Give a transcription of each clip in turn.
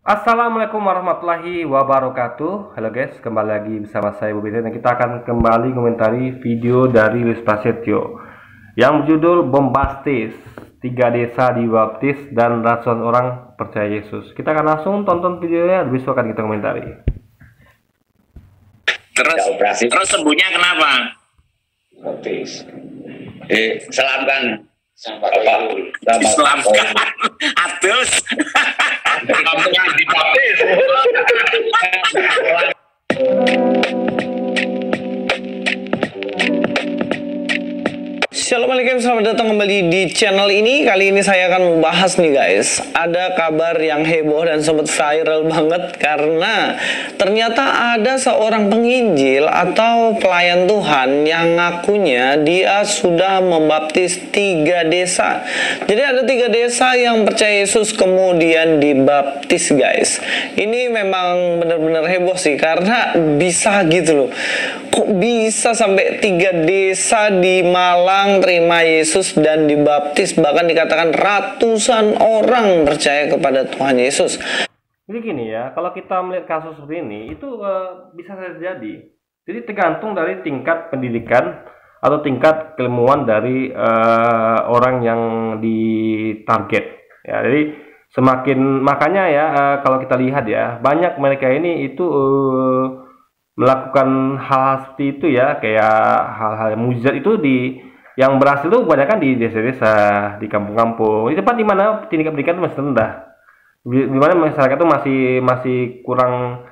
Assalamualaikum warahmatullahi wabarakatuh. Halo guys, kembali lagi bersama saya Bobi dan kita akan kembali komentari video dari Luis Prasetyo yang berjudul Bombastis, 3 desa dibaptis dan ratusan orang percaya Yesus. Kita akan langsung tonton videonya, habis itu akan kita komentari. Terus sembuhnya kenapa? Baptis. Selamkan Diselamatkan. Atus. dibaptis. Assalamualaikum, selamat datang kembali di channel ini. Kali ini saya akan membahas nih guys, ada kabar yang heboh dan sempat viral banget karena ternyata ada seorang penginjil atau pelayan Tuhan yang ngakunya dia sudah membaptis 3 desa. Jadi ada 3 desa yang percaya Yesus kemudian dibaptis guys. Ini memang benar-benar heboh sih karena bisa gitu loh. Kok bisa sampai 3 desa di Malang terima Yesus dan dibaptis, bahkan dikatakan ratusan orang percaya kepada Tuhan Yesus. Jadi gini ya, kalau kita melihat kasus seperti ini itu bisa terjadi. Jadi tergantung dari tingkat pendidikan atau tingkat keilmuan dari orang yang ditarget. Ya, jadi semakin makanya ya kalau kita lihat ya, banyak mereka ini itu melakukan hal seperti itu ya, kayak hal-hal mujizat itu yang berhasil itu kebanyakan di desa-desa, di kampung-kampung, di tempat di mana tingkat pendidikan itu masih rendah, di mana masyarakat itu masih kurang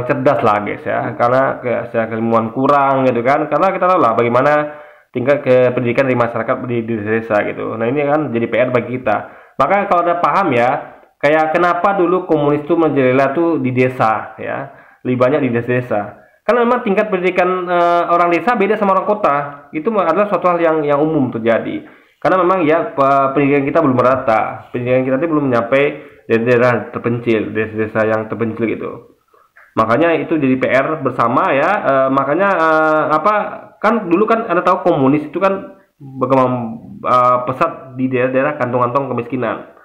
cerdas lah guys ya, karena secara keilmuan kurang gitu kan, karena kita tahu lah bagaimana tingkat pendidikan di masyarakat di desa-desa gitu. Nah ini kan jadi PR bagi kita. Maka kalau udah paham ya, kayak kenapa dulu komunis itu menjelela tuh di desa ya, lebih banyak di desa-desa. Karena memang tingkat pendidikan orang desa beda sama orang kota. Itu adalah suatu hal yang umum terjadi. Karena memang ya pendidikan kita belum merata. Pendidikan kita itu belum mencapai daerah terpencil, desa-desa yang terpencil gitu. Makanya itu jadi PR bersama ya. Makanya kan dulu kan Anda tahu komunis itu kan berkembang pesat di daerah-daerah kantong-kantong kemiskinan.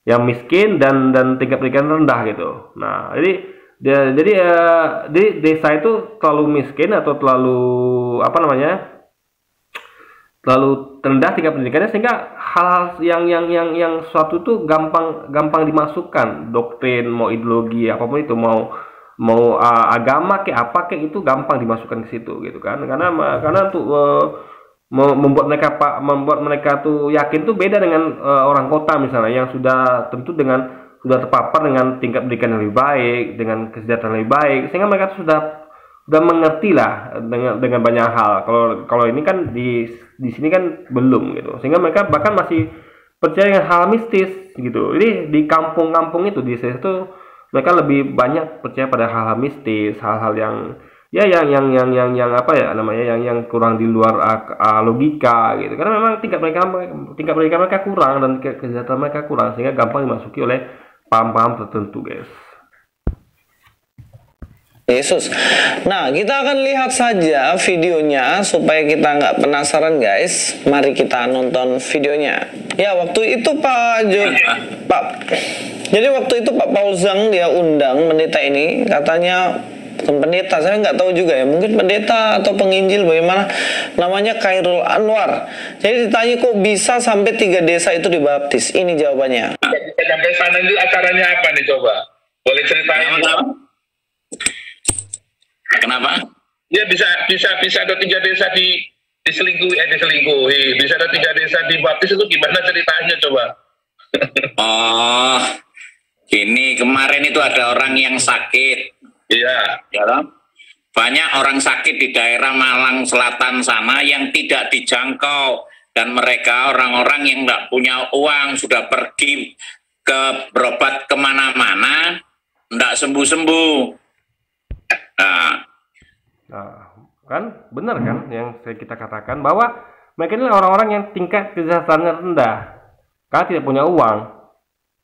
Yang miskin dan tingkat pendidikan rendah gitu. Nah, jadi desa itu terlalu miskin atau terlalu terlalu rendah tingkat pendidikannya, sehingga hal-hal yang suatu itu gampang dimasukkan, doktrin mau ideologi apapun itu, mau agama kayak apa kayak itu gampang dimasukkan ke situ gitu kan, karena untuk membuat mereka tuh yakin tuh beda dengan orang kota misalnya yang sudah terpapar dengan tingkat pendidikan yang lebih baik, dengan kesejahteraan lebih baik, sehingga mereka sudah mengerti lah dengan banyak hal. Kalau ini kan di sini kan belum gitu, sehingga mereka bahkan masih percaya dengan hal mistis gitu. Jadi di kampung-kampung itu di desa itu mereka lebih banyak percaya pada hal-hal mistis, hal-hal yang ya yang apa ya namanya, yang kurang di luar logika gitu. Karena memang tingkat pendidikan mereka kurang dan kesejahteraan mereka kurang, sehingga gampang dimasuki oleh paham-paham tertentu guys. Yesus. Nah, kita akan lihat saja videonya supaya kita nggak penasaran guys. Mari kita nonton videonya. Ya, waktu itu jadi waktu itu Pak Paul Zhang dia undang pendeta ini, katanya pendeta, saya nggak tahu juga ya, mungkin pendeta atau penginjil bagaimana namanya, Khairul Anwar. Jadi ditanya kok bisa sampai 3 desa itu dibaptis. Ini jawabannya. Sampai sana itu acaranya apa nih coba? Boleh ceritain? Kenapa? Ya bisa ada 3 desa diselingkuhi. Bisa ada 3 desa dibaptis, itu gimana ceritanya coba? Oh, ini kemarin itu ada orang yang sakit. Iya. Ya, banyak orang sakit di daerah Malang Selatan sana yang tidak dijangkau, dan mereka orang-orang yang tidak punya uang sudah pergi ke berobat kemana-mana, tidak sembuh-sembuh. Nah, kan benar kan yang kita katakan bahwa mereka ini orang-orang yang tingkat kesejahteraannya rendah karena tidak punya uang.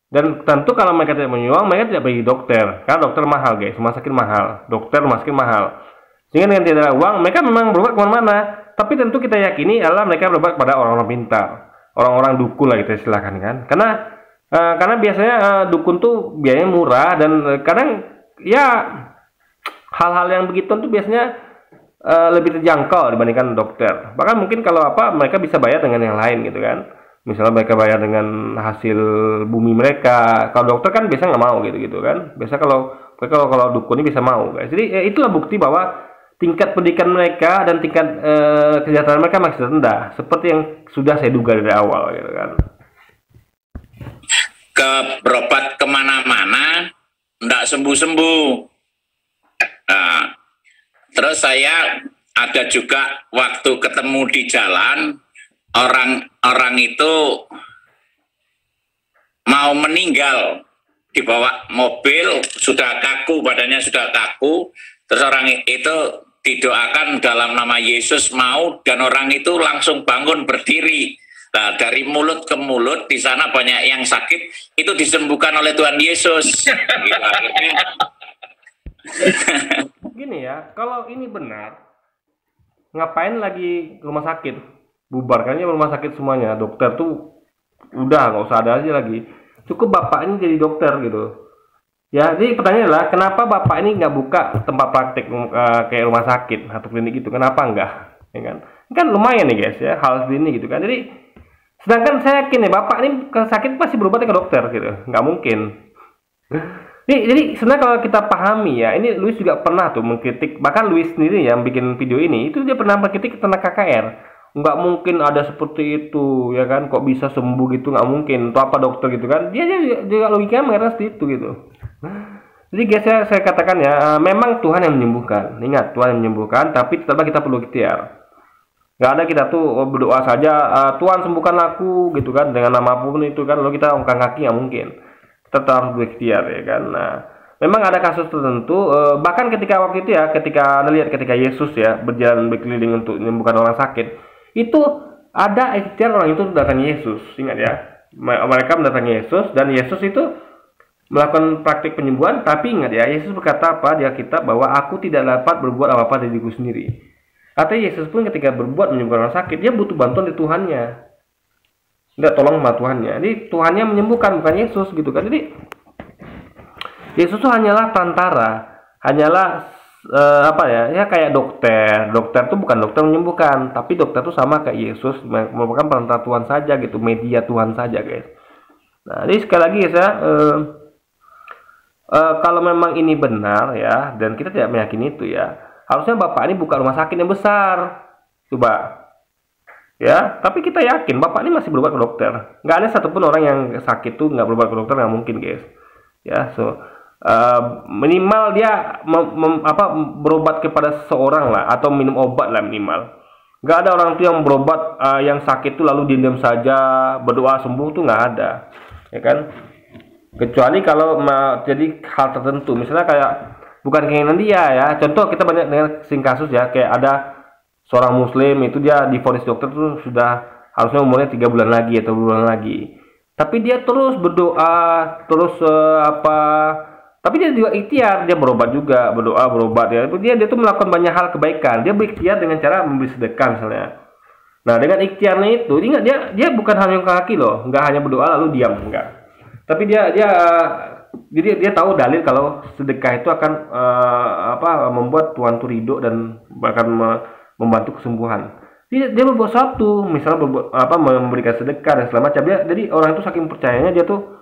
Dan tentu kalau mereka tidak punya uang, mereka tidak pergi dokter, karena dokter mahal guys, rumah sakit mahal, dokter rumah sakit mahal. Sehingga dengan tidak ada uang, mereka memang berobat kemana-mana. Tapi tentu kita yakini adalah mereka berobat pada orang-orang pintar, orang-orang dukun lah kita istilahkan kan. Karena Karena biasanya dukun tuh biayanya murah dan kadang ya hal-hal yang begituan tuh biasanya lebih terjangkau dibandingkan dokter. Bahkan mungkin kalau apa mereka bisa bayar dengan yang lain gitu kan. Misalnya mereka bayar dengan hasil bumi mereka. Kalau dokter kan biasa nggak mau gitu-gitu kan. Biasa kalau dukun ini bisa mau guys. Jadi itulah bukti bahwa tingkat pendidikan mereka dan tingkat kesejahteraan mereka masih rendah. Seperti yang sudah saya duga dari awal gitu kan. Berobat kemana-mana nggak sembuh-sembuh. Nah, terus saya ada juga waktu ketemu di jalan, orang itu mau meninggal, dibawa mobil, sudah kaku, badannya sudah kaku, terus orang itu didoakan dalam nama Yesus mau, dan orang itu langsung bangun berdiri. Nah, dari mulut ke mulut di sana banyak yang sakit itu disembuhkan oleh Tuhan Yesus. Gila, Gini ya, kalau ini benar, ngapain lagi rumah sakit? Bubarkannya rumah sakit semuanya. Dokter tuh udah nggak usah ada aja lagi. Cukup bapak ini jadi dokter gitu. Ya, jadi pertanyaannya adalah kenapa bapak ini nggak buka tempat praktek kayak rumah sakit atau klinik gitu? Kenapa enggak? Ya kan? Kan lumayan nih guys ya hal ini gitu kan. Jadi sedangkan saya yakin nih bapak ini sakit pasti berobatnya ke dokter gitu, nggak mungkin. Jadi sebenarnya kalau kita pahami ya, ini Luis juga pernah tuh mengkritik, bahkan Luis sendiri yang bikin video ini, itu dia pernah mengkritik tentang KKR. Nggak mungkin ada seperti itu, ya kan? Kok bisa sembuh gitu? Nggak mungkin. Itu apa dokter gitu kan? Dia juga logikanya mengatakan seperti itu gitu. Jadi guys saya katakan ya, memang Tuhan yang menyembuhkan. Ingat, Tuhan yang menyembuhkan, tapi tetap kita perlu ikhtiar. Nggak ada kita tuh berdoa saja, Tuhan sembuhkan aku gitu kan, dengan nama apapun itu kan, lalu kita angkat kaki nggak mungkin. Tetap harus berikhtiar ya kan. Nah, memang ada kasus tertentu, bahkan ketika waktu itu ya, ketika Anda lihat ketika Yesus ya berjalan berkeliling untuk menyembuhkan orang sakit, itu ada ikhtiar orang itu datang Yesus. Ingat ya, mereka mendatangi Yesus dan Yesus itu melakukan praktik penyembuhan. Tapi ingat ya, Yesus berkata apa di Alkitab bahwa aku tidak dapat berbuat apa-apa dari diriku sendiri. Artinya Yesus pun ketika berbuat menyembuhkan orang sakit, dia butuh bantuan dari Tuhannya. Tidak tolong sama Tuhannya. Jadi Tuhannya menyembuhkan, bukan Yesus gitu kan. Jadi Yesus itu hanyalah perantara, hanyalah apa ya? Ya kayak dokter. Dokter itu bukan dokter menyembuhkan, tapi dokter itu sama kayak Yesus, merupakan perantara Tuhan saja gitu, media Tuhan saja guys. Nah, jadi sekali lagi ya, kalau memang ini benar ya, dan kita tidak meyakini itu ya, harusnya bapak ini buka rumah sakit yang besar, coba. Ya, tapi kita yakin bapak ini masih berobat ke dokter. Nggak ada satupun orang yang sakit tuh nggak berobat ke dokter, nggak mungkin guys. Ya, minimal dia berobat kepada seseorang lah, atau minum obat lah minimal. Nggak ada orang tuh yang berobat yang sakit tuh lalu diam saja berdoa sembuh tuh nggak ada, ya kan? Kecuali kalau jadi hal tertentu, misalnya kayak bukan keinginan dia ya. Contoh kita banyak dengan kasus ya, kayak ada seorang muslim itu dia divonis dokter tuh sudah harusnya umurnya 3 bulan lagi atau 2 bulan lagi. Tapi dia terus berdoa, terus tapi dia juga ikhtiar, dia berobat juga, berobat ya. Dia tuh melakukan banyak hal kebaikan. Dia berikhtiar dengan cara memberi sedekah misalnya. Nah, dengan ikhtiarnya itu, ingat dia bukan hanya kaki loh, nggak hanya berdoa lalu diam, enggak. Tapi jadi dia tahu dalil kalau sedekah itu akan membuat Tuhan itu ridho dan bahkan membantu kesembuhan. Dia berbuat sesuatu, misalnya memberikan sedekah dan segala macam. Jadi orang itu saking percayanya dia tuh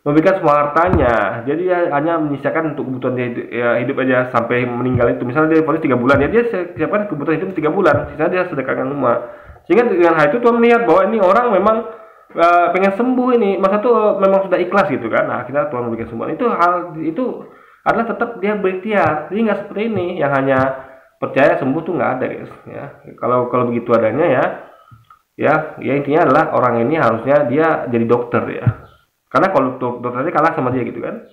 memberikan semua hartanya. Jadi dia hanya menyisakan untuk kebutuhan dia hidup aja sampai meninggal itu. Misalnya dia vonis 3 bulan ya, dia siapkan kebutuhan hidup 3 bulan. Sisanya dia sedekahkan rumah. Sehingga dengan hal itu Tuhan melihat bahwa ini orang memang pengen sembuh ini, masa tuh memang sudah ikhlas gitu kan. Nah, kita Tuhan memberikan sembuhan. Itu adalah tetap dia berikhtiar. Jadi nggak seperti ini yang hanya percaya sembuh tuh nggak ada guys ya. Kalau begitu adanya ya intinya adalah orang ini harusnya dia jadi dokter ya. Karena kalau dokternya kalah sama dia gitu kan.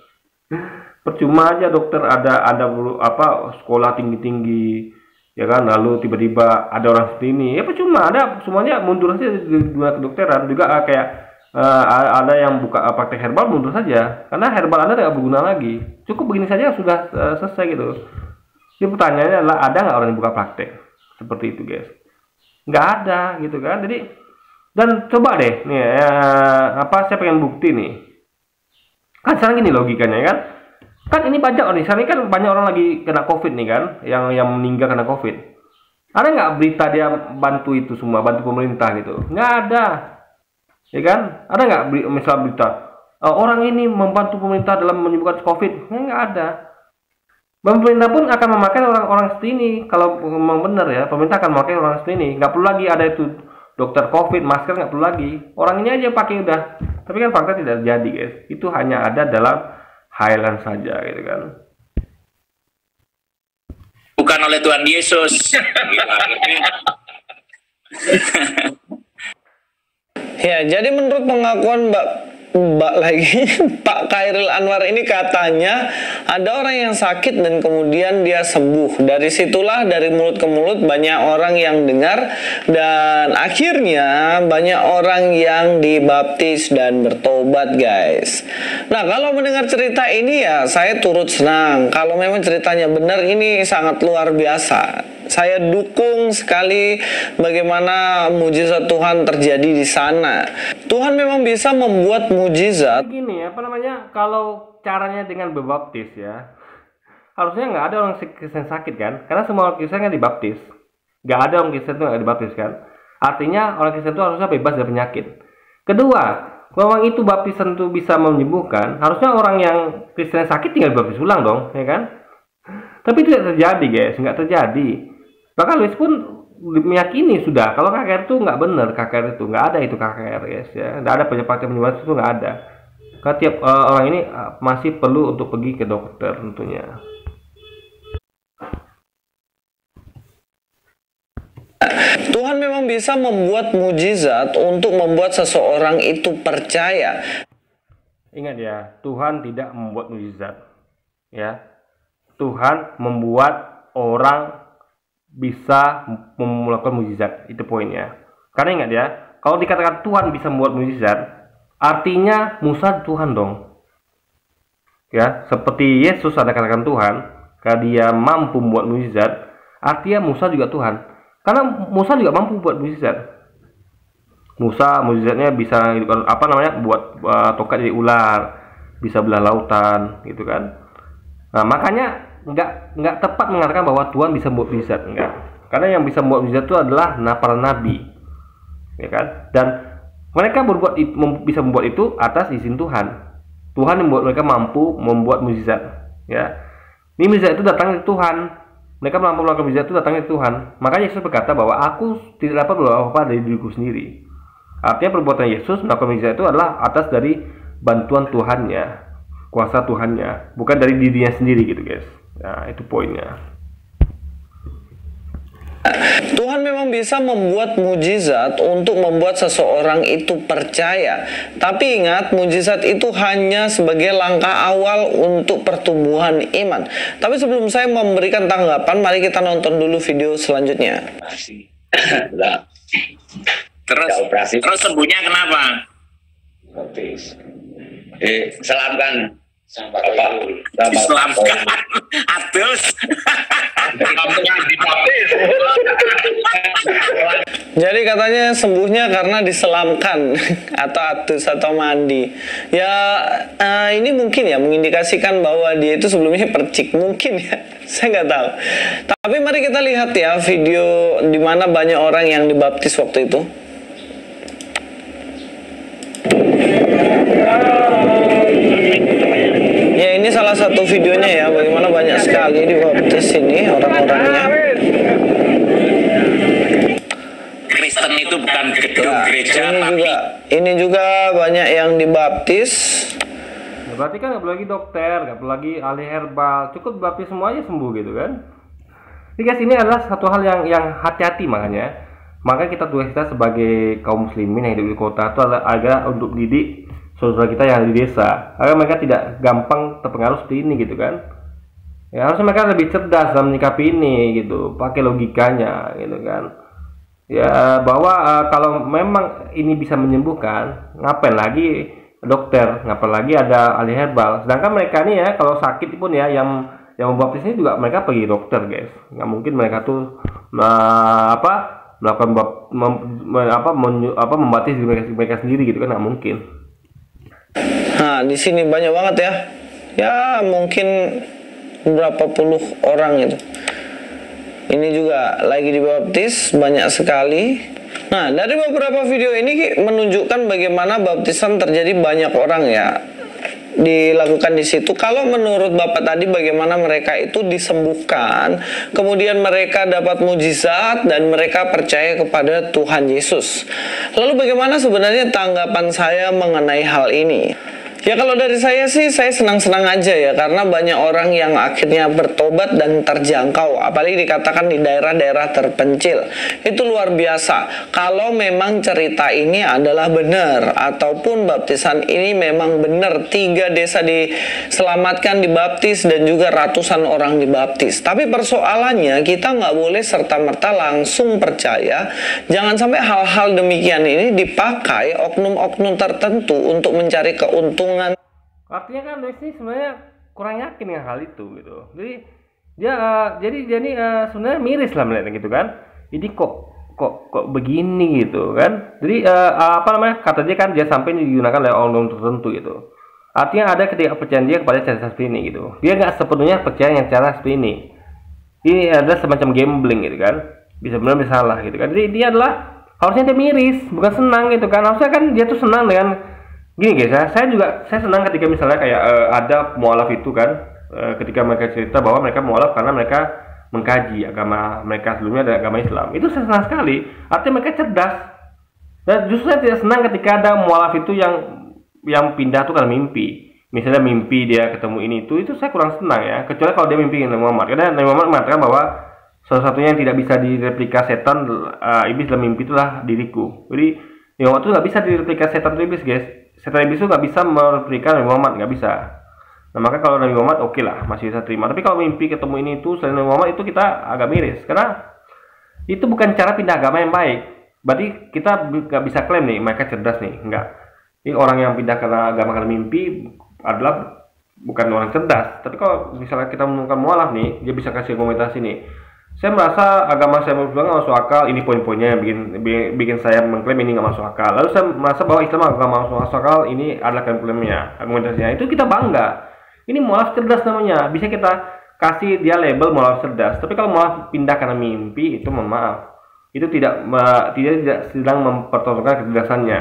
Percuma aja dokter ada sekolah tinggi-tinggi ya kan, lalu tiba-tiba ada orang seperti ini ya percuma, ada semuanya mundur saja di dunia kedokteran juga. Kayak ada yang buka praktek herbal mundur saja karena herbal Anda tidak berguna lagi, cukup begini saja sudah selesai gitu. Jadi pertanyaannya adalah ada nggak orang yang buka praktek seperti itu guys? Nggak ada gitu kan. Jadi Dan coba deh nih saya pengen bukti nih. Kan sekarang gini logikanya kan. Kan ini banyak nih, sekarang ini kan banyak orang lagi kena COVID nih kan, yang meninggal karena COVID. Ada nggak berita dia bantu itu semua, bantu pemerintah gitu? Nggak ada. Ya kan? Ada nggak misal berita orang ini membantu pemerintah dalam menyembuhkan COVID? Nggak ada. Pemerintah pun akan memakai orang-orang seperti ini. Kalau memang benar ya, pemerintah akan memakai orang seperti ini. Nggak perlu lagi ada itu dokter COVID, masker nggak perlu lagi. Orang ini aja pakai udah. Tapi kan fakta tidak terjadi guys. Itu hanya ada dalam Highland saja gitu kan. Bukan oleh Tuhan Yesus. Ya, jadi menurut pengakuan Mbak lagi Pak Khairil Anwar ini katanya ada orang yang sakit dan kemudian dia sembuh. Dari situlah dari mulut ke mulut banyak orang yang dengar dan akhirnya banyak orang yang dibaptis dan bertobat guys. Nah kalau mendengar cerita ini ya saya turut senang. Kalau memang ceritanya benar ini sangat luar biasa. Saya dukung sekali bagaimana mujizat Tuhan terjadi di sana. Tuhan memang bisa membuat mujizat. Gini kalau caranya dengan berbaptis ya, harusnya nggak ada orang Kristen sakit kan? Karena semua orang Kristen kan dibaptis. Nggak ada orang Kristen itu nggak dibaptis kan? Artinya orang Kristen itu harusnya bebas dari penyakit. Kedua, kalau itu baptisan itu bisa menyembuhkan, harusnya orang yang Kristen sakit tinggal dibaptis ulang dong, ya kan? Tapi itu tidak terjadi guys, nggak terjadi. Bahkan Louis pun meyakini sudah kalau KKR itu nggak benar, KKR itu nggak ada itu KKR guys ya, nggak ada penyembuhan itu nggak ada. Karena tiap orang ini masih perlu untuk pergi ke dokter tentunya. Tuhan memang bisa membuat mujizat untuk membuat seseorang itu percaya. Ingat ya, Tuhan tidak membuat mujizat ya. Tuhan membuat orang bisa melakukan mujizat, itu poinnya. Karena ingat ya, kalau dikatakan Tuhan bisa membuat mujizat, artinya Musa Tuhan dong. Ya, seperti Yesus ada katakan Tuhan, karena dia mampu membuat mujizat, artinya Musa juga Tuhan. Karena Musa juga mampu buat mujizat. Musa mujizatnya bisa buat tongkat jadi ular, bisa belah lautan, gitu kan. Nah, makanya nggak tepat mengatakan bahwa Tuhan bisa membuat mujizat, enggak. Karena yang bisa membuat mujizat itu adalah para nabi, ya kan. Dan mereka bisa membuat itu atas izin Tuhan. Tuhan yang membuat mereka mampu membuat mujizat, ya. Ini mujizat itu datang dari Tuhan. Mereka mampu melakukan mujizat itu datang dari Tuhan. Makanya Yesus berkata bahwa aku tidak dapat berbuat apa-apa dari diriku sendiri. Artinya perbuatan Yesus melakukan mujizat itu adalah atas dari bantuan Tuhannya, kuasa Tuhannya, bukan dari dirinya sendiri gitu guys. Nah, itu poinnya. Tuhan memang bisa membuat mujizat untuk membuat seseorang itu percaya. Tapi ingat, mujizat itu hanya sebagai langkah awal untuk pertumbuhan iman. Tapi sebelum saya memberikan tanggapan, mari kita nonton dulu video selanjutnya. Terus sembuhnya kenapa? Selamkan. Diselamatkan. Atus. Jadi katanya sembuhnya karena diselamkan atau atus atau mandi. Ya ini mungkin ya mengindikasikan bahwa dia itu sebelumnya percik, mungkin ya. Saya nggak tahu. Tapi mari kita lihat ya video di mana banyak orang yang dibaptis waktu itu. Ya ini salah satu videonya ya, bagaimana banyak sekali dibaptis ini orang-orangnya. Kristen itu bukan gedung gereja, ini juga banyak yang dibaptis. Ya, berarti kan nggak perlu lagi dokter, nggak perlu lagi ahli herbal, cukup baptis semuanya sembuh gitu kan. Jadi guys, ini adalah satu hal yang hati-hati makanya kita tugas kita sebagai kaum muslimin yang hidup di kota itu adalah agar untuk didik saudara kita yang ada di desa, agar mereka tidak gampang terpengaruh seperti ini gitu kan. Ya harusnya mereka lebih cerdas dalam menyikapi ini gitu, pakai logikanya gitu kan. Ya bahwa kalau memang ini bisa menyembuhkan, ngapain lagi dokter, ngapain lagi ada ahli herbal. Sedangkan mereka nih ya kalau sakit pun ya yang membaptis ini juga mereka pergi dokter guys. Nggak mungkin mereka tuh melakukan membaptis diri mereka sendiri gitu kan, nggak mungkin. Nah, di sini banyak banget ya. Ya, mungkin berapa puluh orang itu. Ini juga lagi dibaptis, banyak sekali. Nah, dari beberapa video ini menunjukkan bagaimana baptisan terjadi banyak orang ya dilakukan di situ. Kalau menurut Bapak tadi bagaimana mereka itu disembuhkan, kemudian mereka dapat mujizat dan mereka percaya kepada Tuhan Yesus. Lalu bagaimana sebenarnya tanggapan saya mengenai hal ini? Ya kalau dari saya sih, saya senang-senang aja ya, karena banyak orang yang akhirnya bertobat dan terjangkau, apalagi dikatakan di daerah-daerah terpencil. Itu luar biasa. Kalau memang cerita ini adalah benar, ataupun baptisan ini memang benar, 3 desa diselamatkan, dibaptis, dan juga ratusan orang dibaptis. Tapi persoalannya, kita nggak boleh serta-merta langsung percaya. Jangan sampai hal-hal demikian ini dipakai oknum-oknum tertentu untuk mencari keuntungan. Artinya kan Messi sebenarnya kurang yakin dengan hal itu gitu. Jadi dia sebenarnya miris lah melihatnya gitu kan. Ini kok begini gitu kan. Jadi kata dia kan dia sampai digunakan oleh oknum tertentu gitu. Artinya ada ketidakpercayaan dia kepada cara seperti ini gitu. Dia nggak sepenuhnya percaya yang cara seperti ini. Ini adalah semacam gambling gitu kan. Bisa benar bisa salah gitu kan. Jadi dia adalah harusnya dia miris, bukan senang gitu kan. Harusnya kan dia tuh senang dengan gini guys, saya senang ketika misalnya kayak ada mualaf itu kan, ketika mereka cerita bahwa mereka mualaf karena mereka mengkaji agama mereka sebelumnya dan agama Islam. Itu saya senang sekali. Artinya mereka cerdas. Dan justru saya tidak senang ketika ada mualaf itu yang pindah tuh karena mimpi. Misalnya mimpi dia ketemu ini itu saya kurang senang ya. Kecuali kalau dia mimpi dengan Nabi Muhammad. Karena Nabi Muhammad mengatakan bahwa salah satunya yang tidak bisa direplika setan, iblis dalam mimpi itulah diriku. Jadi Nabi Muhammad itu nggak bisa direplika setan itu iblis guys. Setan iblis itu nggak bisa mereplika Nabi Muhammad, nggak bisa. Nah maka kalau Nabi Muhammad oke lah, masih bisa terima. Tapi kalau mimpi ketemu ini itu selain Nabi Muhammad itu kita agak miris, karena itu bukan cara pindah agama yang baik. Berarti kita nggak bisa klaim nih mereka cerdas nih, enggak. Ini orang yang pindah karena agama karena mimpi adalah bukan orang cerdas. Tapi kalau misalnya kita menemukan mualaf nih, dia bisa kasih komentar sini. Saya merasa agama saya nggak masuk akal. Ini poin-poinnya yang bikin saya mengklaim ini nggak masuk akal. Lalu saya merasa bahwa Islam agama masuk akal. Ini adalah klaimnya, argumentasinya. Itu kita bangga. Ini mualaf cerdas namanya. Bisa kita kasih dia label mualaf cerdas. Tapi kalau mualaf pindah karena mimpi, itu mohon maaf. Itu tidak sedang mempertontonkan kecerdasannya.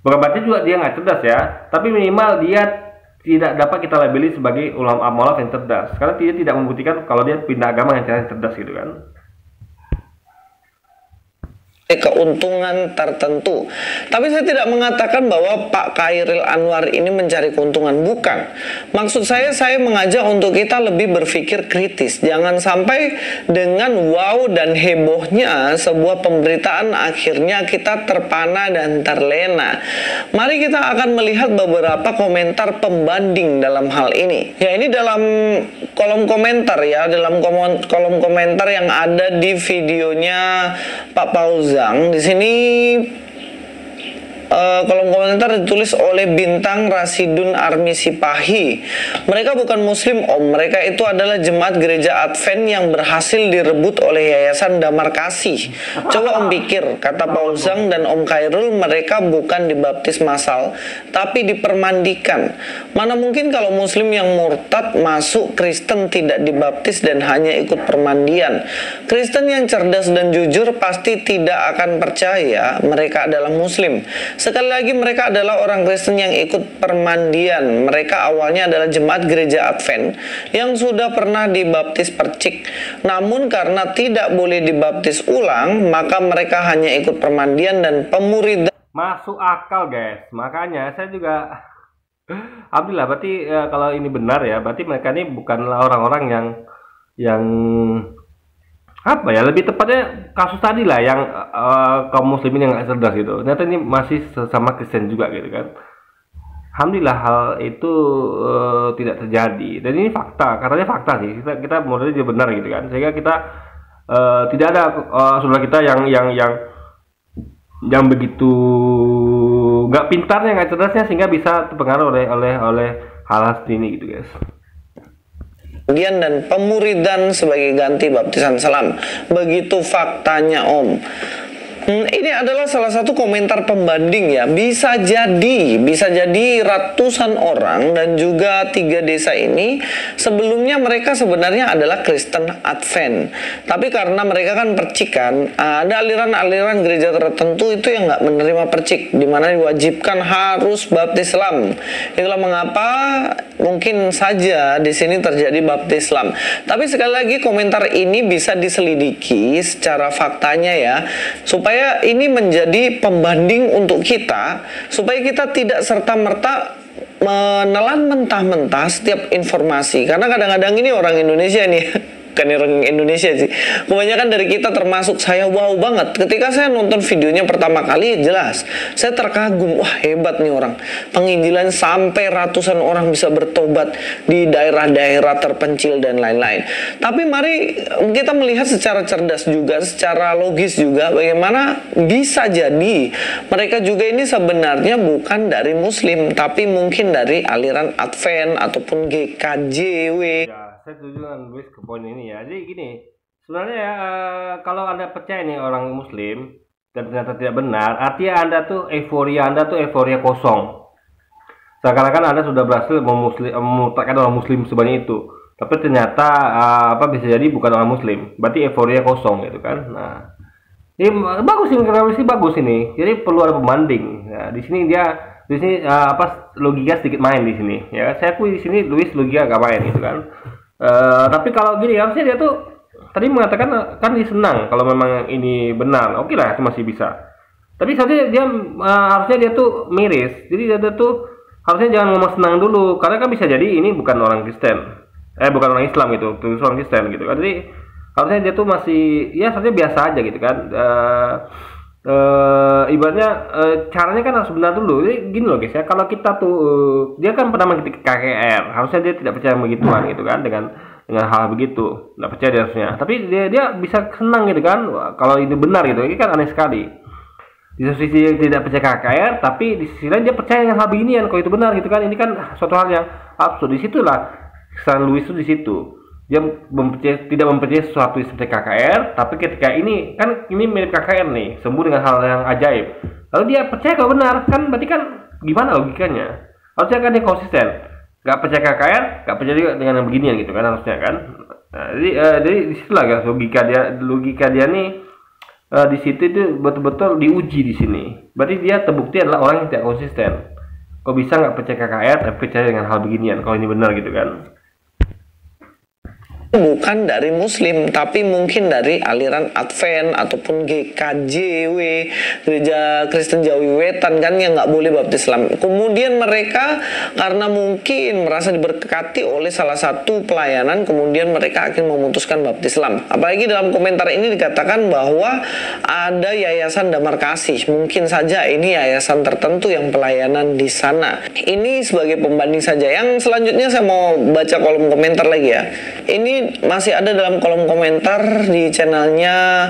Bukan berarti juga dia nggak cerdas ya. Tapi minimal dia tidak dapat kita labeli sebagai ulama mualaf yang cerdas, karena dia tidak membuktikan kalau dia pindah agama yang cerdas gitu kan. Keuntungan tertentu. Tapi saya tidak mengatakan bahwa Pak Khairil Anwar ini mencari keuntungan, bukan. Maksud saya mengajak untuk kita lebih berpikir kritis. Jangan sampai dengan wow dan hebohnya sebuah pemberitaan akhirnya kita terpana dan terlena. Mari kita akan melihat beberapa komentar pembanding dalam hal ini. Ya, ini dalam kolom komentar ya, dalam kolom komentar yang ada di videonya Pak Pauzan. Di sini kolom komentar ditulis oleh Bintang Rasidun Armi Sipahi. Mereka bukan muslim om, mereka itu adalah jemaat gereja Advent yang berhasil direbut oleh Yayasan Damar Kasih. Coba om pikir, kata Pauzang dan Om Khairul, mereka bukan dibaptis massal tapi dipermandikan. Mana mungkin kalau muslim yang murtad masuk, Kristen tidak dibaptis dan hanya ikut permandian. Kristen yang cerdas dan jujur pasti tidak akan percaya mereka adalah muslim. Sekali lagi, mereka adalah orang Kristen yang ikut permandian. Mereka awalnya adalah jemaat gereja Advent yang sudah pernah dibaptis percik. Namun karena tidak boleh dibaptis ulang, maka mereka hanya ikut permandian dan pemuridan. Masuk akal guys. Makanya saya juga alhamdulillah, berarti kalau ini benar ya, berarti mereka ini bukanlah orang-orang yang apa ya, lebih tepatnya kasus tadi lah yang kaum muslimin yang nggak cerdas gitu. Ternyata ini masih sesama Kristen juga gitu kan. Alhamdulillah hal itu tidak terjadi, dan ini fakta, katanya fakta sih. Kita menurutnya juga benar gitu kan, sehingga kita tidak ada saudara kita yang begitu nggak pintarnya, nggak cerdasnya, sehingga bisa terpengaruh oleh hal seperti ini gitu guys. Dan pemuridan sebagai ganti baptisan selam. Begitu faktanya om. Ini adalah salah satu komentar pembanding ya. Bisa jadi ratusan orang dan juga 3 desa ini sebelumnya mereka sebenarnya adalah Kristen Advent. Tapi karena mereka kan percikan, ada aliran-aliran gereja tertentu itu yang nggak menerima percik, di mana diwajibkan harus baptis Islam. Itulah mengapa mungkin saja di sini terjadi baptis Islam. Tapi sekali lagi komentar ini bisa diselidiki secara faktanya ya, supaya ini menjadi pembanding untuk kita, supaya kita tidak serta-merta menelan mentah-mentah setiap informasi. Karena kadang-kadang ini orang Indonesia nih, bukan orang Indonesia sih, kebanyakan dari kita termasuk saya, wow banget ketika saya nonton videonya pertama kali, jelas saya terkagum, wah hebat nih orang, penginjilan sampai ratusan orang bisa bertobat di daerah-daerah terpencil dan lain-lain. Tapi mari kita melihat secara cerdas juga, secara logis juga, bagaimana bisa jadi mereka juga ini sebenarnya bukan dari Muslim, tapi mungkin dari aliran Advent ataupun GKJW. Saya setuju dengan Luis ke poin ini ya. Jadi gini, sebenarnya ya, kalau Anda percaya nih orang Muslim dan ternyata tidak benar, artinya Anda tuh euforia kosong. Seakan-akan Anda sudah berhasil memutakkan orang Muslim sebanyak itu. Tapi ternyata bisa jadi bukan orang Muslim. Berarti euforia kosong gitu kan. Nah, ini bagus ini, bagus ini. Jadi perlu ada pembanding. Nah, di sini logika sedikit main di sini. Ya, saya akui di sini Luis logika gak main gitu kan. Tapi kalau gini harusnya dia tuh tadi mengatakan kan dia senang kalau memang ini benar, oke lah itu masih bisa. Tapi harusnya dia tuh miris, jadi dia tuh harusnya jangan ngomong senang dulu, karena kan bisa jadi ini bukan orang Kristen, bukan orang Islam gitu, terus orang Kristen gitu kan. Jadi harusnya dia tuh masih ya harusnya biasa aja gitu kan. Ibaratnya caranya kan harus benar dulu. Jadi gini loh guys ya, kalau kita tuh dia kan pernah mengikuti KKR, harusnya dia tidak percaya begituan gitu kan, dengan hal begitu nggak percaya dia harusnya. Tapi dia bisa senang gitu kan. Wah, kalau ini benar gitu, ini kan aneh sekali. Di satu sisi dia tidak percaya KKR, tapi di sisi lain dia percaya dengan hal beginian kalau itu benar gitu kan. Ini kan suatu hal yang absurd. Disitulah kesalahan Luis itu di situ. Dia tidak mempercayai sesuatu seperti KKR, tapi ketika ini mirip KKR nih, sembuh dengan hal yang ajaib, lalu dia percaya kalau benar, kan berarti kan gimana logikanya? Harusnya kan dia konsisten, nggak percaya KKR, nggak percaya juga dengan yang beginian gitu kan harusnya kan. Nah, jadi disitulah guys logika dia nih di situ itu betul-betul diuji di sini. Berarti dia terbukti adalah orang yang tidak konsisten. Kok bisa nggak percaya KKR tapi percaya dengan hal beginian? Kalau ini benar gitu kan? Bukan dari Muslim, tapi mungkin dari aliran Advent ataupun GKJW, Gereja Kristen Jawi Wetan kan, yang nggak boleh baptis Islam. Kemudian mereka karena mungkin merasa diberkati oleh salah satu pelayanan, kemudian mereka akan memutuskan baptis Islam. Apalagi dalam komentar ini dikatakan bahwa ada yayasan Damar Kasih, mungkin saja ini yayasan tertentu yang pelayanan di sana. Ini sebagai pembanding saja. Yang selanjutnya saya mau baca kolom komentar lagi ya. Ini masih ada dalam kolom komentar di channelnya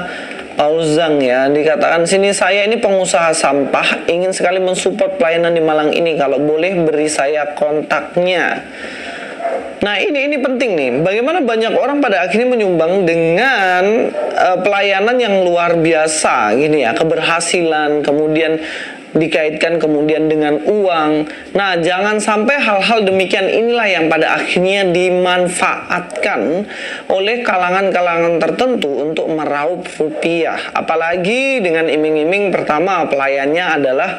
Paul Zhang ya. Dikatakan sini, saya ini pengusaha sampah, ingin sekali mensupport pelayanan di Malang ini, kalau boleh beri saya kontaknya. Nah ini penting nih, bagaimana banyak orang pada akhirnya menyumbang dengan pelayanan yang luar biasa gini ya, keberhasilan, kemudian dikaitkan kemudian dengan uang. Nah, jangan sampai hal-hal demikian inilah yang pada akhirnya dimanfaatkan oleh kalangan-kalangan tertentu untuk meraup rupiah. Apalagi dengan iming-iming, pertama pelayannya adalah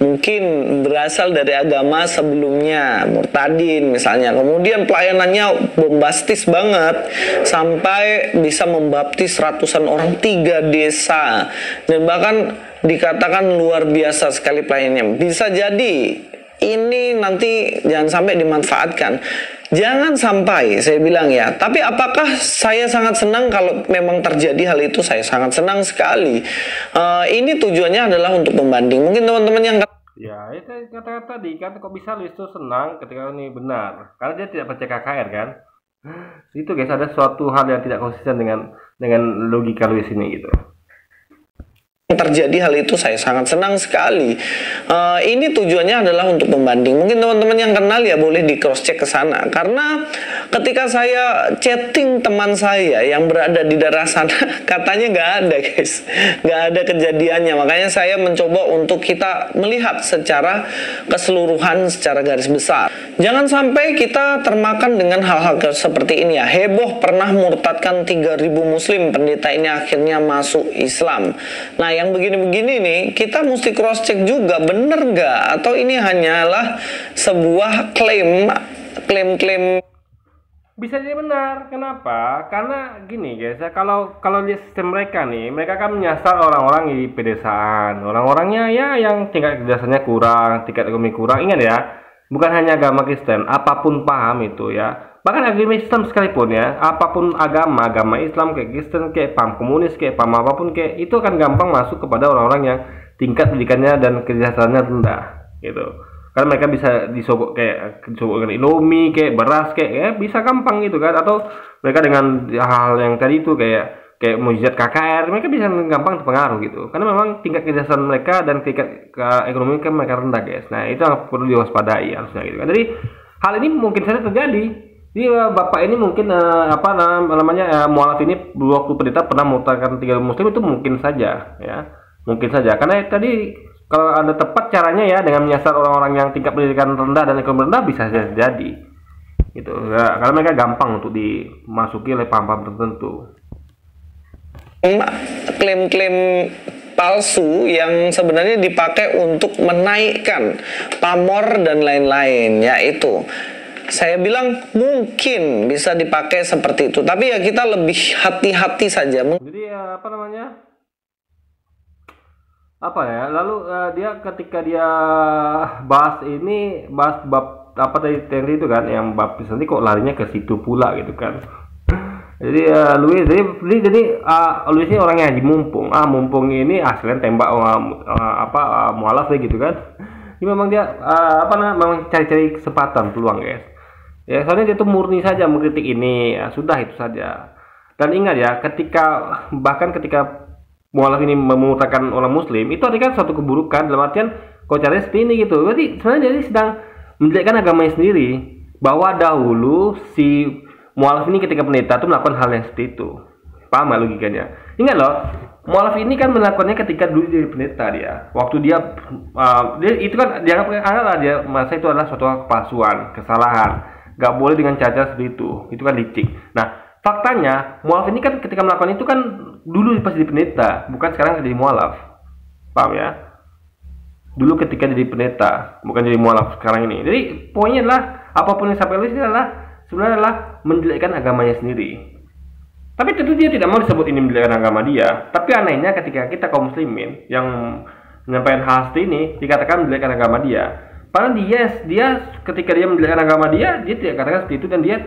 mungkin berasal dari agama sebelumnya, murtadin misalnya. Kemudian pelayanannya bombastis banget, sampai bisa membaptis ratusan orang, 3 desa, dan bahkan dikatakan luar biasa sekali pelayanannya. Bisa jadi ini nanti jangan sampai dimanfaatkan. Jangan sampai, saya bilang ya. Tapi apakah saya sangat senang kalau memang terjadi hal itu? Saya sangat senang sekali. Ini tujuannya adalah untuk membanding. Mungkin teman-teman yang ya itu kata-kata tadi kan, kok bisa Luis itu senang ketika ini benar, karena dia tidak percaya KKR kan. Itu guys, ada suatu hal yang tidak konsisten dengan logika Luis ini gitu. terjadi hal itu, saya sangat senang sekali. Ini tujuannya adalah untuk membanding. Mungkin teman-teman yang kenal ya boleh di cross check ke sana. Karena ketika saya chatting teman saya yang berada di daerah sana, katanya nggak ada guys, nggak ada kejadiannya. Makanya saya mencoba untuk kita melihat secara keseluruhan, secara garis besar. Jangan sampai kita termakan dengan hal-hal seperti ini ya. Heboh pernah murtadkan 3.000 muslim, pendeta ini akhirnya masuk Islam. Nah, yang begini-begini nih, kita mesti cross check juga, bener nggak? Atau ini hanyalah sebuah klaim Bisa jadi benar. Kenapa? Karena gini guys, ya, kalau di sistem mereka nih, mereka kan menyasar orang-orang di pedesaan, orang-orangnya ya yang tingkat kecerdasannya kurang, tingkat ekonomi kurang. Ingat ya, bukan hanya agama Kristen, apapun paham itu ya. Bahkan agama Islam sekalipun ya, apapun agama Islam kayak Kristen, kayak paham komunis, kayak paham apapun kayak itu akan gampang masuk kepada orang-orang yang tingkat pendidikannya dan kecerdasannya rendah gitu. Karena mereka bisa disogok dengan Indomie, kayak beras, kayak ya bisa gampang gitu kan. Atau mereka dengan hal yang tadi itu kayak mujizat KKR, mereka bisa gampang terpengaruh gitu. Karena memang tingkat kecerdasan mereka dan tingkat ekonomi kan mereka rendah guys. Nah itu yang perlu diwaspadai harusnya gitu kan. Jadi hal ini mungkin saja terjadi. Jadi bapak ini mungkin mualaf ini waktu pendeta pernah mengutarakan 3 muslim itu mungkin saja ya, mungkin saja karena tadi kalau ada tepat caranya ya dengan menyasar orang-orang yang tingkat pendidikan rendah dan ekonomi rendah bisa saja jadi gitu ya, karena mereka gampang untuk dimasuki oleh paham-paham tertentu. Klaim-klaim palsu yang sebenarnya dipakai untuk menaikkan pamor dan lain-lain, yaitu saya bilang mungkin bisa dipakai seperti itu, tapi ya kita lebih hati-hati saja. Jadi lalu dia ketika dia bahas bab apa tadi itu kan, yang bab nanti kok larinya ke situ pula gitu kan. Jadi Louis ini orangnya haji mumpung ini aslinya tembak mualaf gitu kan. Ini memang dia memang cari-cari kesempatan peluang guys. Ya, soalnya dia tuh murni saja mengkritik ini, ya, sudah itu saja. Dan ingat ya, ketika mualaf ini memutarakan orang muslim, itu artinya kan suatu keburukan, dalam artian kau caranya seperti ini gitu. Berarti sebenarnya dia sedang menjelekkan agamanya sendiri. Bahwa dahulu si mualaf ini ketika pendeta itu melakukan hal yang seperti itu. Paham gak logikanya? Ingat loh, mualaf ini kan melakukannya ketika dulu jadi pendeta dia. Waktu dia itu kan dianggap dia masa itu adalah suatu kepalsuan, kesalahan. Gak boleh dengan cara seperti itu kan licik. Nah, faktanya mualaf ini kan ketika melakukan itu kan dulu pas jadi pendeta, bukan sekarang jadi mualaf. Paham ya? Dulu ketika jadi pendeta, bukan jadi mualaf sekarang ini. Jadi poinnya adalah apapun yang sampai ini sebenarnya adalah menjelekkan agamanya sendiri. Tapi tentu dia tidak mau disebut ini menjelekkan agama dia. Tapi anehnya ketika kita kaum muslimin yang menyampaikan hal seperti ini dikatakan menjelekkan agama dia. Padahal dia ketika dia menjelekkan agama dia tidak katakan seperti itu dan dia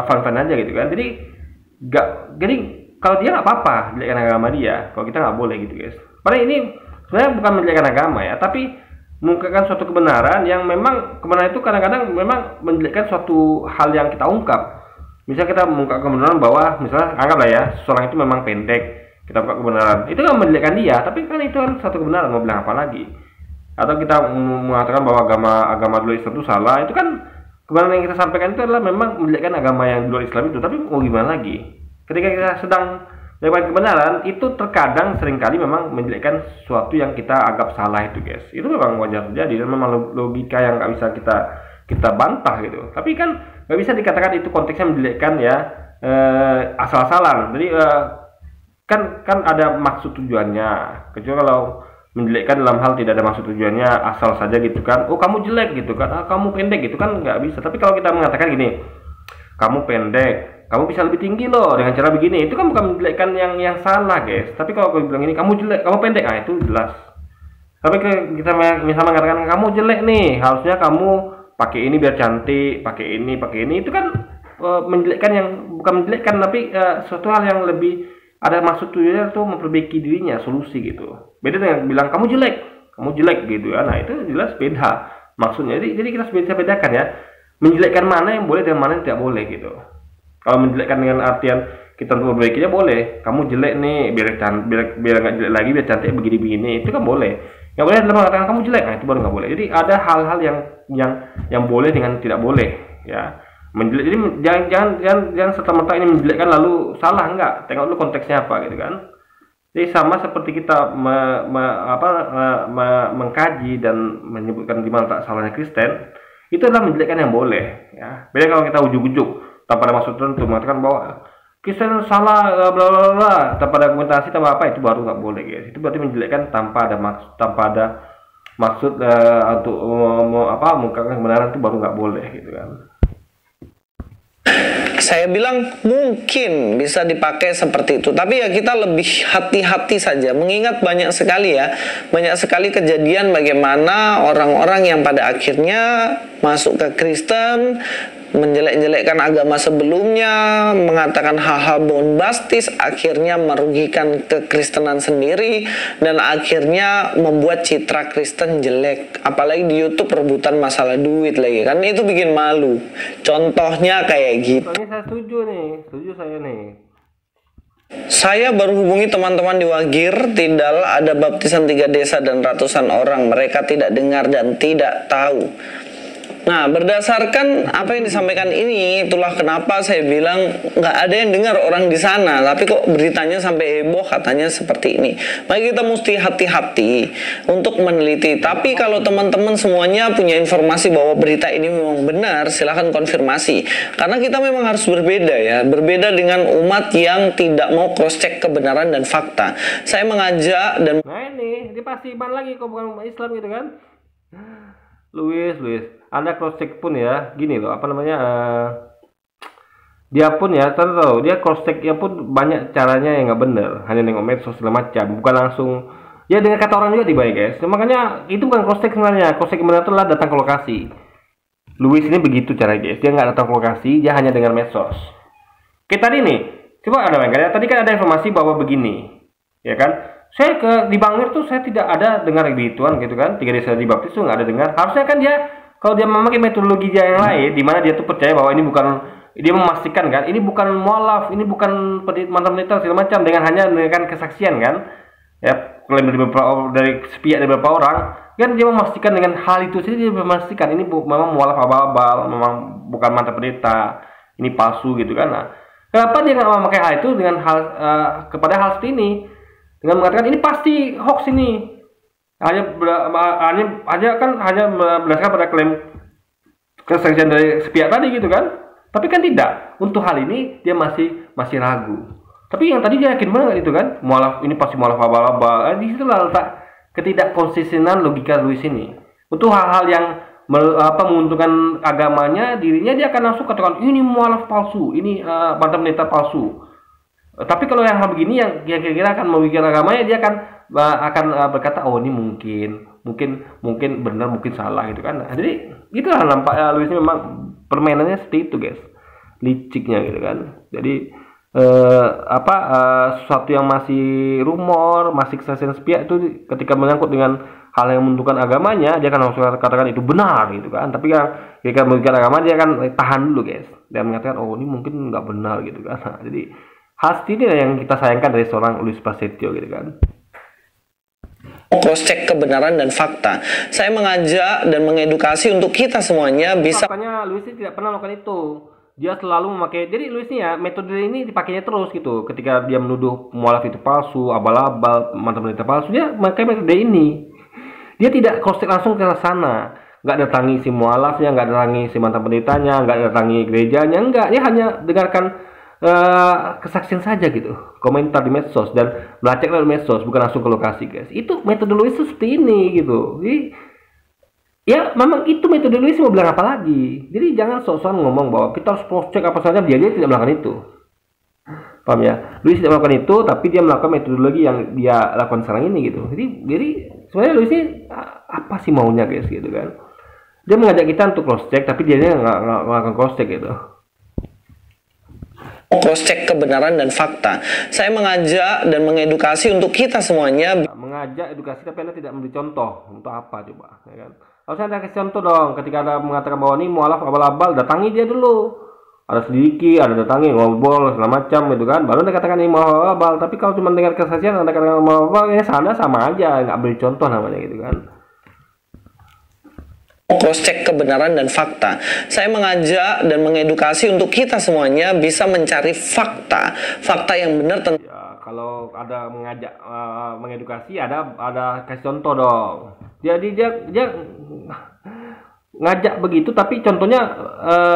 fun-fun aja gitu kan. Jadi kalau dia nggak apa-apa menjelekkan agama dia, kalau kita nggak boleh gitu guys. Padahal ini sebenarnya bukan menjelekkan agama ya, tapi mengungkapkan suatu kebenaran yang memang kebenaran itu kadang-kadang memang menjelekkan suatu hal yang kita ungkap. Misalnya kita mengungkap kebenaran bahwa misalnya anggaplah ya seorang itu memang pendek, kita ungkap kebenaran itu kan menjelekkan dia, tapi kan itu kan suatu kebenaran, mau bilang apa lagi? Atau kita mengatakan bahwa agama dulu Islam itu salah, itu kan kebenaran yang kita sampaikan itu adalah memang menjelekkan agama yang dulu Islam itu, tapi mau gimana lagi? Ketika kita sedang melakukan kebenaran, itu terkadang seringkali memang menjelekkan sesuatu yang kita anggap salah itu guys. Itu memang wajar terjadi dan memang logika yang nggak bisa kita bantah gitu. Tapi kan nggak bisa dikatakan itu konteksnya menjelekkan ya asal-asalan. Jadi kan ada maksud tujuannya. Kecuali kalau menjelekkan dalam hal tidak ada maksud tujuannya asal saja gitu kan, oh kamu jelek gitu kan, kamu pendek gitu kan, nggak bisa. Tapi kalau kita mengatakan gini, kamu pendek, kamu bisa lebih tinggi loh dengan cara begini, itu kan bukan menjelekkan yang salah guys. Tapi kalau aku bilang ini kamu jelek, kamu pendek, nah itu jelas. Tapi kita misalnya mengatakan kamu jelek nih, harusnya kamu pakai ini biar cantik, pakai ini, itu kan menjelekkan yang bukan menjelekkan, tapi suatu hal yang lebih ada maksud tujuannya tuh memperbaiki dirinya, solusi gitu. Beda dengan bilang kamu jelek gitu ya. Nah, itu jelas beda maksudnya. Jadi kita bisa bedakan ya. Menjelekkan mana yang boleh dan mana yang tidak boleh gitu. Kalau menjelekkan dengan artian kita untuk memperbaikinya boleh. Kamu jelek nih, biar nggak jelek lagi, biar cantik begini-begini, itu kan boleh. Nggak boleh dalam mengatakan kamu jelek, nah itu baru nggak boleh. Jadi ada hal-hal yang boleh dengan tidak boleh, ya. Jadi jangan serta-merta ini menjelekkan lalu salah, enggak. Tengok dulu konteksnya apa gitu kan. Jadi sama seperti kita mengkaji dan menyebutkan di mana tak salahnya Kristen, itu adalah menjelekkan yang boleh, ya. Beda kalau kita ujuk-ujuk tanpa ada maksud tertentu mengatakan bahwa Kristen salah bla bla bla tanpa ada argumentasi tanpa apa, itu baru nggak boleh, guys. Itu berarti menjelekkan tanpa ada maksud untuk mengungkapkan kebenaran, itu baru nggak boleh gitu kan. Saya bilang mungkin bisa dipakai seperti itu, tapi ya kita lebih hati-hati saja, mengingat banyak sekali kejadian bagaimana orang-orang yang pada akhirnya masuk ke Kristen, menjelek-jelekkan agama sebelumnya, mengatakan hal-hal bombastis, akhirnya merugikan kekristenan sendiri, dan akhirnya membuat citra Kristen jelek. Apalagi di YouTube rebutan masalah duit lagi, kan itu bikin malu. Contohnya kayak gitu. Ini saya setuju saya nih. Saya baru hubungi teman-teman di Wagir, Tidal, ada baptisan 3 desa dan ratusan orang. Mereka tidak dengar dan tidak tahu. Nah, berdasarkan apa yang disampaikan ini, itulah kenapa saya bilang nggak ada yang dengar orang di sana, tapi kok beritanya sampai heboh katanya seperti ini. Maka kita mesti hati-hati untuk meneliti. Tapi kalau teman-teman semuanya punya informasi bahwa berita ini memang benar, silahkan konfirmasi. Karena kita memang harus berbeda ya, berbeda dengan umat yang tidak mau cross-check kebenaran dan fakta. Saya mengajak dan... Nah ini pasti iman lagi kok, bukan umat Islam gitu kan. Luis, Anda cross check pun ya, gini loh, dia pun ya, tahu dia cross checknya pun banyak caranya yang nggak bener, hanya nengok medsos segala macam, bukan langsung ya dengan kata orang juga dibaik, guys. Makanya itu bukan cross check sebenarnya. Cross check benar itu adalah datang ke lokasi. Luis ini begitu caranya, guys, dia nggak datang ke lokasi, dia hanya dengar medsos. Kayak tadi nih, coba ada ya, tadi kan ada informasi bahwa begini, ya kan? Saya di Bangir tuh saya tidak ada dengar begituan gitu kan, 3 desa dibaptis tuh nggak ada dengar. Harusnya kan dia kalau dia memakai metodologi yang lain, di mana dia tuh percaya bahwa ini bukan, dia memastikan kan, ini bukan mualaf, ini bukan mantan penelitian segala macam, dengan hanya dengan kesaksian kan, ya klaim dari sepihak dari beberapa orang, kan dia memastikan dengan hal itu saja dia memastikan ini memang mualaf abal-abal, memang bukan mantan pendeta, ini palsu gitu kan. Nah, kenapa dia nggak memakai hal itu dengan hal kepada hal seperti ini? Dengan mengatakan ini pasti hoax ini, hanya berdasarkan pada klaim kesaksian dari sepihak tadi gitu kan. Tapi kan tidak, untuk hal ini dia masih ragu. Tapi yang tadi dia yakin banget itu kan, mualaf ini pasti mualaf abal-abal. Di situ lah letak ketidakkonsistenan logika Luis ini. Untuk hal-hal yang menguntungkan agamanya, dirinya dia akan langsung katakan ini mualaf palsu, ini mantan pendeta palsu. Tapi kalau yang hal begini yang kira-kira akan merugikan agamanya, dia akan berkata oh ini mungkin benar, mungkin salah gitu kan. Nah, jadi itulah nampak Luis ini memang permainannya seperti itu, guys, liciknya gitu kan. Jadi sesuatu yang masih rumor, masih kesaksian sepihak itu ketika menyangkut dengan hal yang menentukan agamanya, dia akan langsung katakan itu benar gitu kan. Tapi kan ketika merugikan agama, dia akan tahan dulu, guys, dan mengatakan oh ini mungkin nggak benar gitu kan. Nah, jadi hal ini yang kita sayangkan dari seorang Luis Prasetyo gitu kan. Cross check kebenaran dan fakta. Saya mengajak dan mengedukasi untuk kita semuanya bisa. Makanya Luis ini tidak pernah melakukan itu. Dia selalu memakai. Jadi Luis ini ya, metode ini dipakainya terus gitu. Ketika dia menuduh mualaf itu palsu, abal-abal, mantan pendeta palsu, dia memakai metode ini. Dia tidak cross check langsung ke sana. Nggak datangi si mualafnya, nggak datangi si mantan pendetanya, nggak datangi gerejanya, nggak. Dia hanya dengarkan kesaksian saja gitu, komentar di medsos dan melacak dari medsos, bukan langsung ke lokasi, guys. Itu metode Luis seperti ini gitu. Jadi ya memang itu metode Luis, mau bilang apa lagi. Jadi jangan sok-sokan ngomong bahwa kita harus cross check apa saja, dia tidak melakukan itu. Paham ya? Luis tidak melakukan itu, tapi dia melakukan metodologi yang dia lakukan sekarang ini gitu. Jadi sebenarnya Luis ini apa sih maunya, guys, gitu kan. Dia mengajak kita untuk cross check, tapi dia nggak melakukan cross check gitu. Cross check kebenaran dan fakta. Saya mengajak dan mengedukasi untuk kita semuanya. Mengajak edukasi tapi Anda tidak memberi contoh. Untuk apa coba, ya kan? Harusnya Anda kasih contoh dong. Ketika Anda mengatakan bahwa ini mualaf abal-abal, datangi dia dulu. ada selidiki, ada datangi, ngobrol segala macam gitu kan, baru Anda katakan ini mau abal. Tapi kalau cuma dengar kesaksian Anda katakan mau abal, ya sama aja, nggak beri contoh namanya gitu kan. Cross check kebenaran dan fakta. Saya mengajak dan mengedukasi untuk kita semuanya bisa mencari fakta yang benar tentang. Ya, kalau ada mengajak mengedukasi, ada kasih contoh dong. Jadi dia ngajak begitu, tapi contohnya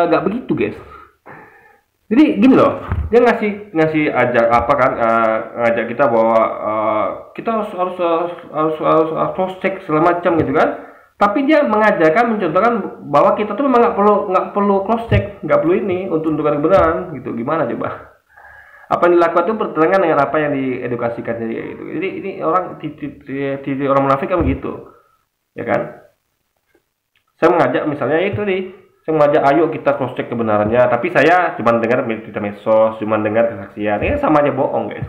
nggak begitu guys. Jadi gini loh, dia ngasih ajak apa kan, ngajak kita bahwa kita harus cross check segala macam gitu kan. Tapi dia mengajarkan, mencontohkan bahwa kita tuh memang nggak perlu cross check, nggak perlu ini untuk menentukan kebenaran gitu. Gimana coba? Apa yang dilakukan itu bertentangan dengan apa yang diedukasikan dia gitu. Jadi ini orang orang munafik kan begitu, ya kan? Saya mengajak misalnya itu saya mengajak ayo kita cross check kebenarannya, tapi saya cuma dengar berita medsos, cuma dengar kesaksian, ini sama aja bohong guys.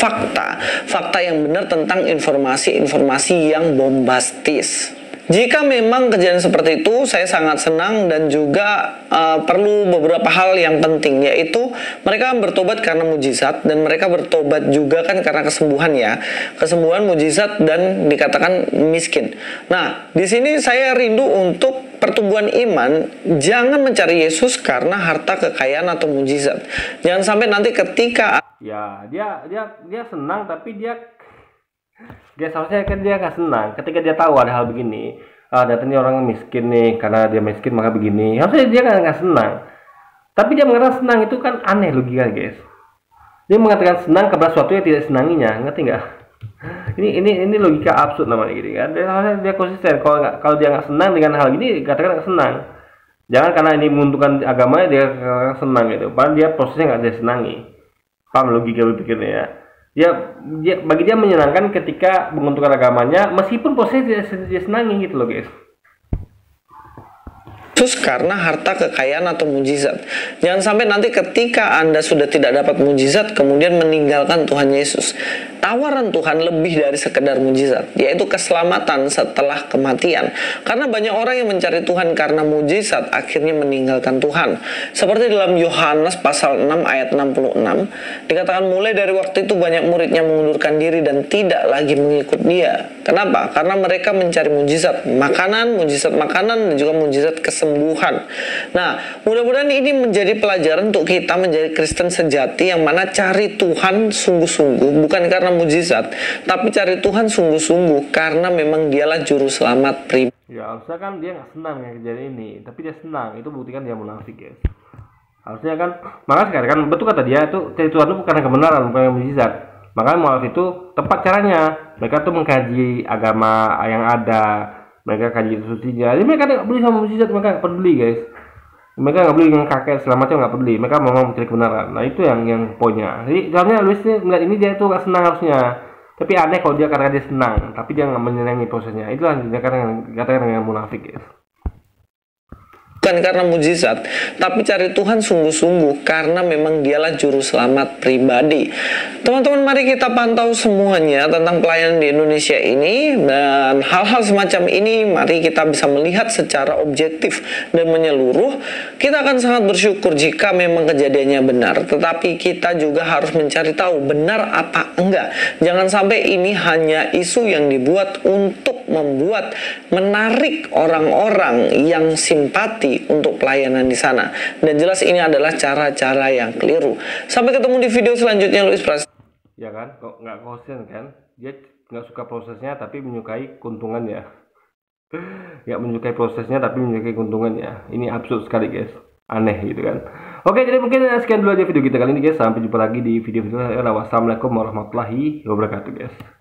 Fakta yang benar tentang informasi yang bombastis. Jika memang kejadian seperti itu, saya sangat senang dan juga perlu beberapa hal yang penting, yaitu mereka bertobat karena mujizat dan mereka bertobat juga kan karena kesembuhan ya, kesembuhan, mujizat, dan dikatakan miskin. Nah, di sini saya rindu untuk pertumbuhan iman. Jangan mencari Yesus karena harta, kekayaan, atau mujizat. Jangan sampai nanti ketika ya dia senang, tapi dia seharusnya kan dia nggak senang ketika dia tahu ada hal begini. Datanya orang miskin nih, karena dia miskin maka begini. Harusnya dia nggak senang, tapi dia mengatakan senang, itu kan aneh logika guys. Dia mengatakan senang kepada sesuatu yang tidak senanginya, ngerti nggak? Ini logika absurd namanya gitu kan. Dia konsisten. Kalau dia nggak senang dengan hal ini, katakan nggak senang. Jangan karena ini menguntungkan agamanya dia senang gitu, padahal dia prosesnya nggak dia senangi. Paham logika berpikirnya ya? Bagi dia menyenangkan ketika menguntungkan agamanya, meskipun prosesnya tidak dia senangi gitu loh guys. Yesus karena harta, kekayaan, atau mujizat. Jangan sampai nanti ketika Anda sudah tidak dapat mujizat, kemudian meninggalkan Tuhan Yesus. Tawaran Tuhan lebih dari sekedar mujizat, yaitu keselamatan setelah kematian. Karena banyak orang yang mencari Tuhan karena mujizat, akhirnya meninggalkan Tuhan. Seperti dalam Yohanes pasal 6 ayat 66, dikatakan mulai dari waktu itu banyak muridnya mengundurkan diri dan tidak lagi mengikut dia. Kenapa? Karena mereka mencari mujizat makanan, dan juga mujizat kesembuhan. Nah, mudah-mudahan ini menjadi pelajaran untuk kita menjadi Kristen sejati, yang mana cari Tuhan sungguh-sungguh, bukan karena mujizat, tapi cari Tuhan sungguh-sungguh karena memang dialah juru selamat pribadi. Ya harusnya kan dia nggak senang ya kejadian ini, tapi dia senang. Itu buktikan dia munafik guys. Harusnya kan, maka sekarang kan betul kata dia itu cari Tuhan itu bukan kebenaran, bukan mujizat. Makanya munafik itu tepat caranya. Mereka tuh mengkaji agama yang ada, mereka kaji sucinya. Jadi mereka nggak peduli sama mujizat, mereka nggak peduli guys. Mereka nggak peduli dengan kakek segala macam, nggak peduli. Mereka mau mencari kebenaran. Nah itu yang poinnya. Jadi sebenarnya Luis melihat ini dia tuh nggak senang harusnya. Tapi aneh kalau dia karena dia senang, tapi dia nggak menyenangi prosesnya. Itulah dia katakan yang munafik guys. Bukan karena mujizat, tapi cari Tuhan sungguh-sungguh karena memang dialah juru selamat pribadi. Teman-teman, mari kita pantau semuanya tentang pelayanan di Indonesia ini, dan hal-hal semacam ini mari kita bisa melihat secara objektif dan menyeluruh. Kita akan sangat bersyukur jika memang kejadiannya benar, tetapi kita juga harus mencari tahu benar apa enggak. Jangan sampai ini hanya isu yang dibuat untuk menarik orang-orang yang simpati untuk pelayanan di sana, dan jelas ini adalah cara-cara yang keliru. Sampai ketemu di video selanjutnya, Luis Pras. Ya kan, kok nggak konsisten kan? Dia nggak suka prosesnya tapi menyukai keuntungannya. Nggak menyukai prosesnya tapi menyukai keuntungannya. Ini absurd sekali guys, aneh gitu kan. Oke, jadi mungkin sekian dulu aja video kita kali ini guys. Sampai jumpa lagi di video-video lain. Wassalamualaikum warahmatullahi wabarakatuh guys.